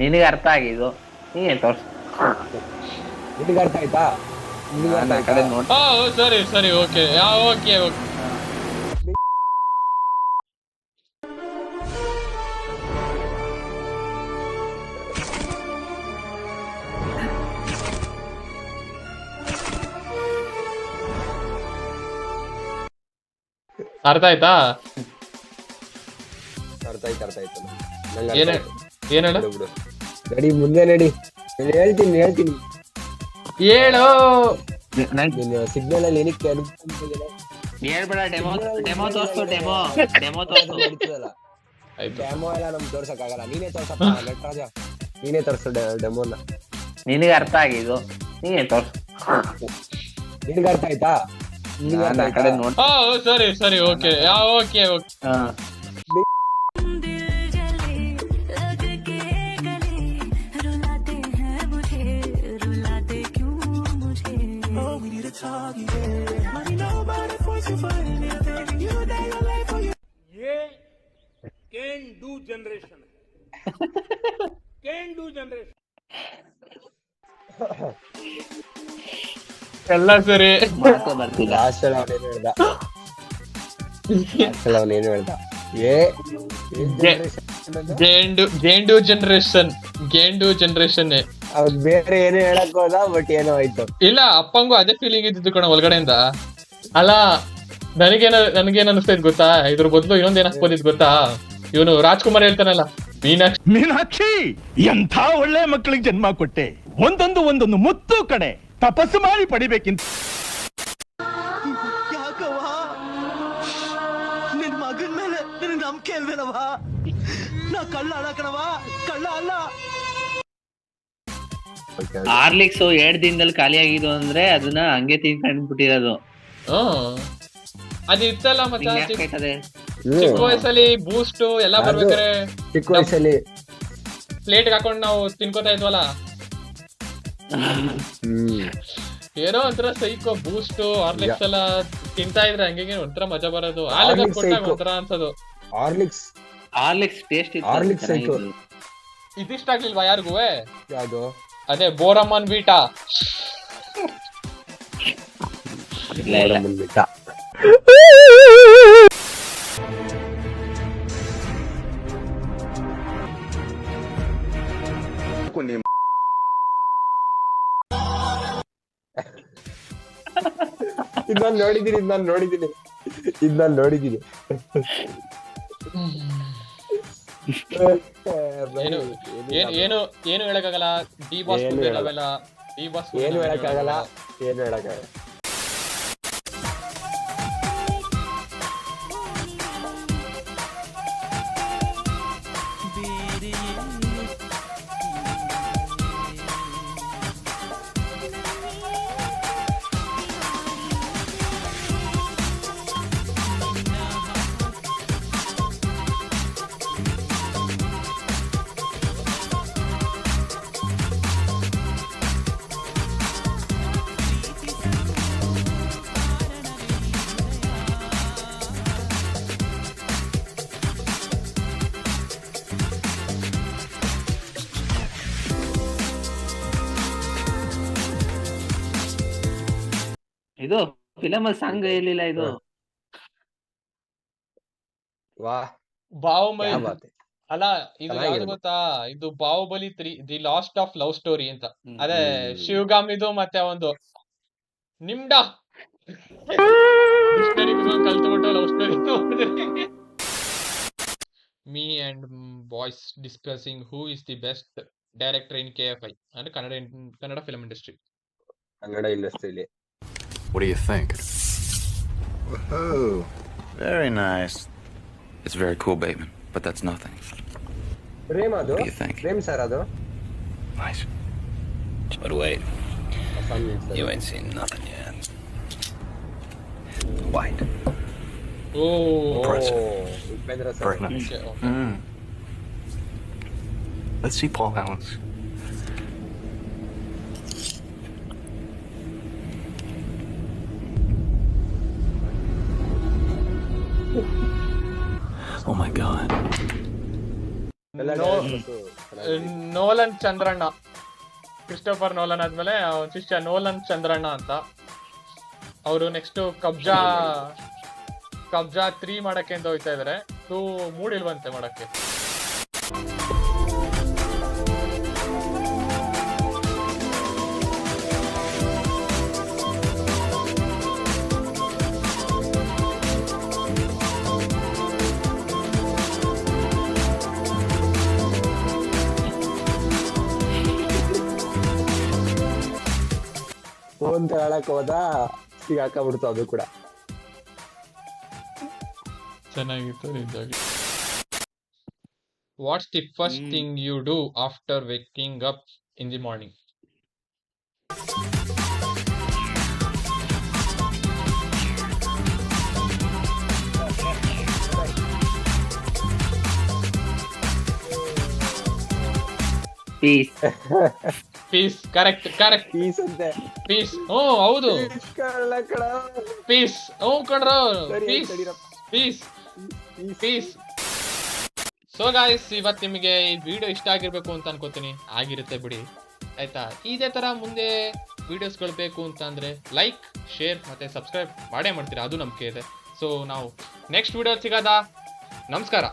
ನಿನಗೆ ಅರ್ಥ ಆಗಿದ್ದು ನೀನೇ ತೋರ್ಸು. ನಿನಗೆ ಅರ್ಥ ಆಯ್ತಾ? ನಿನಗೆ ಅರ್ಥ ನಾನು ಆ ಆಯ್ತಾ? ಕಡೆ ನೋಡ್. ಸರಿ ಸರಿ ಓಕೆ ಓಕೆ ಓಕೆ. ಅರ್ಥ ಆಯ್ತಾ? ಅರ್ಥ ಆಯ್ತು ಅರ್ಥ ಆಯ್ತು ನಂಗೆ ಏನ್ ಅರ್ಥ ಆಯ್ತು. ಏನ್ ಹೇಳು? ಬಿಡು, ಬಿಡು. ನಡಿ ಮುಂದೆ ನಡಿ. ನಾನು ಹೇಳ್ತೀನಿ ಹೇಳು. ನಿನ್ನ ಸಿಗ್ನಲ್ ಅಲ್ಲಿ ಏನಕ್ಕೆ ಅನುಕೂಲ ಹೇಳ್ಬೇಡ. ಡೆಮೋ ತೋರ್ಸು. ಡೆಮೋ ತೋರ್ಸು. ನಡೀತದಲ್ಲ. ಆಯ್ತು. ಡೆಮೋ ಎಲ್ಲ ನಮ್ಗೆ ತೋರ್ಸಕ್ಕಾಗಲ್ಲ. ನೀನೇ ತೋರ್ಸಪ್ಪ ನಟರಾಜ. ನೀನೇ ತೋರ್ಸು ಡೆಮೋನ. ನಿನಗೆ ಅರ್ಥ ಆಗಿದ್ದು ನೀನೇ ತೋರ್ಸು. ನಿನಗೆ ಅರ್ಥ ಆಯ್ತಾ? ನಿನಗೆ ಅರ್ಥ ನಾನು ಆ ಕಡೆ ಆಯ್ತಾ? ನೋಡ್. ಸರಿ ಸರಿ ಓಕೆ ಓಕೆ ಓಕೆ. ಹಾ ये can do generation can do generation ಎಲ್ಲ ಸರಿ. ಮಾತು ಬರ್ತಿಲ್ಲ. ಲಾಸ್ಟ್ ಅಲ್ಲಿ ಅವನೇನು ಹೇಳ್ದ? ಗೇಂಡು ಜನರೇಷನ್. ಅವ್ರು ಬೇರೆ ಏನೋ ಹೇಳಕ್ ಹೋದ, ಬಟ್ ಏನೋ ಆಯ್ತು. ಇಲ್ಲ, ಅಪ್ಪಂಗೂ ಅದೇ ಫೀಲಿಂಗ್ ಇದ್ದಿದ್ದು ಕಣ ಒಳಗಡೆಯಿಂದ. ಅಲ್ಲ, ನನಗೇನ್ ಅನಿಸ್ತೈತ್ ಗೊತ್ತಾ, ಇದ್ರ ಬದಲು ಇನ್ನೊಂದ್ ಏನ್ ಹಾಕ್ಬೋದಿದ್ ಗೊತ್ತಾ? ಇವನು ರಾಜ್ಕುಮಾರ್ ಹೇಳ್ತಾನಲ್ಲ, ಮೀನಾಕ್ಷಿ ಎಂಥ ಒಳ್ಳೆ ಮಕ್ಕಳಿಗೆ ಜನ್ಮ ಕೊಟ್ಟೆ, ಒಂದೊಂದು ಮುತ್ತು ಕಡೆ ತಪಸ್ಸು ಮಾಡಿ ಪಡಿಬೇಕಿಂತ. ಯಾಕವಾ ನಿನ್ ಮಗನ್ ಮೇಲೆ ನಿನ್ ನಂಬಿಕೆ ಅಲ್ವೇನವಾ? ನಾ ಕಳ್ಳ ಅಲ್ಲ ಕಣವಾ, ಕಳ್ಳ ಅಲ್ಲ. ಹಾರ್ಲಿಕ್ಸ್ 2 ದಿನದಲ್ಲಿ ಖಾಲಿ ಆಗಿದ್ದು ಅಂದ್ರೆ ಅದನ್ನ ಹಂಗೆ ತಿನ್ಕೊಂಡ್ಬಿಟ್ಟಿರೋದು. ಅದು ಇತ್ತಲ್ಲ ಮಚ್ಚ, ಯಾಕೈತದೆ? ಚಿಕ್ಕ ವಯಸ್ಸಲ್ಲಿ ಬೂಸ್ಟ್ ಎಲ್ಲ ಬರ್ಬೇಕಾರೆ ಚಿಕ್ಕ ವಯಸ್ಸಲ್ಲಿ ಪ್ಲೇಟ್ ಹಾಕೊಂಡ್ ನಾವು ತಿನ್ಕೋತಾ ಇದ್ವಲ್ಲ, ಏನೋ ಒಂಥರ ಸೈಕೋ. ಬೂಸ್ಟ್ ಹಾರ್ಲಿಕ್ಸ್ ಎಲ್ಲ ತಿಂತಾ ಇದ್ರೆ ಹಂಗೆ ಒಂಥರ ಮಜಾ ಬರೋದು. ಹಾಲಿಗೆ ಕೊಟ್ಟಾಗ ಒಂಥರ ಅನ್ಸೋದು. ಹಾರ್ಲಿಕ್ಸ್ ಟೇಸ್ಟ್ ಹಾರ್ಲಿಕ್ಸ್ ಆಯ್ತು. ಇದಿಷ್ಟ ಆಗ್ಲಿಲ್ವಾ ಯಾರಿಗೂ? ಯಾವ್ದು? ಅದೇ ಬೋರಮ್ಮನ್ ಬೀಟಾ. ಬಿಟ್ಟ. ಇದ್ ನಾನ್ ನೋಡಿದೀನಿ. ಏನು ಹೇಳಕ್ಕಾಗಲ್ಲ. ಡಿ ಬಾಸ್ ಅವೆಲ್ಲ ಏನು ಹೇಳಕ್ಕಾಗಲ್ಲ. ಇದು ಫಿಲಮ್ ಸಾಂಗ್ ಇರ್ಲಿಲ್ಲ ಇದು. ಬಾಹುಬಲಿ ಅಲ್ಲ, ಇದು ಯಾವ್ದು ಗೊತ್ತಾ? ಇದು Baahubali 3 the last of love story ಅಂತ. ಅದೇ ಶಿವಗಾಮಿದು ಮತ್ತೆ ಒಂದು ನಿಮ್ಡ ಕಲ್ತ್ಬಿಟ್ಟು love story. Me and boys discussing who is the best director in KFI ಅಂದ್ರೆ ಕನ್ನಡ ಫಿಲ್ಮ್ ಇಂಡಸ್ಟ್ರಿ. ಕನ್ನಡ ಇಂಡಸ್ಟ್ರಿಲಿ. What do you think? Oh, very nice. It's very cool, Bateman, but that's nothing. Prem ಅದು? What do you think? Prem sir ಅದು? Nice. But wait, you ain't seen nothing yet. White. Upendra sir. Very nice. Let's see Paul Allen's. Oh my God. ಎಲ್ಲ Nolan Chandranna, Christopher Nolan ಆದ್ಮೇಲೆ ಅವ್ನ್ ಶಿಷ್ಯ Nolan Chandranna ಅಂತ. ಅವರು next ಕಬ್ಜಾ 3 ಮಾಡಕ್ಕೆ ಅಂತ ಹೋಗ್ತಾ ಇದಾರೆ. 2 ಮೂಡಿಲ್ವಂತೆ ಮಾಡಕ್ಕೆ. ಫೋನ್ ತಗೊಳಕ್ ಹೋದ ಸಿಗಾಕಬಿಡ್ತು ಅದು ಕೂಡ. ಚೆನ್ನಾಗಿತ್ತು ನಿಜವಾಗಿ. What's the first thing you do after waking up in the morning? Peace. Peace. Correct. Peace ಅಂತೆ. ಪೀಸ್. ಹೌದು, ಪೀಸ್. ಕಣ್ರೋ, ಪೀಸ್. ಸೊ ಗಾಯ್ಸ್, ಇವತ್ತು ನಿಮಗೆ ಈ ವಿಡಿಯೋ ಇಷ್ಟ ಆಗಿರ್ಬೇಕು ಅಂತ ಅನ್ಕೋತೀನಿ. ಆಗಿರುತ್ತೆ ಬಿಡಿ, ಆಯ್ತಾ? ಇದೇ ತರ ಮುಂದೆ ವಿಡಿಯೋಸ್ಗಳು ಬೇಕು ಅಂತ ಅಂದ್ರೆ ಲೈಕ್, ಶೇರ್ ಮತ್ತೆ ಸಬ್ಸ್ಕ್ರೈಬ್ ಮಾಡೇ ಮಾಡ್ತೀರಾ, ಅದು ನಂಬಿಕೆ ಇದೆ. ಸೊ ನಾವು ನೆಕ್ಸ್ಟ್ ವಿಡಿಯೋ ಸಿಗೋದಾ? ನಮಸ್ಕಾರ.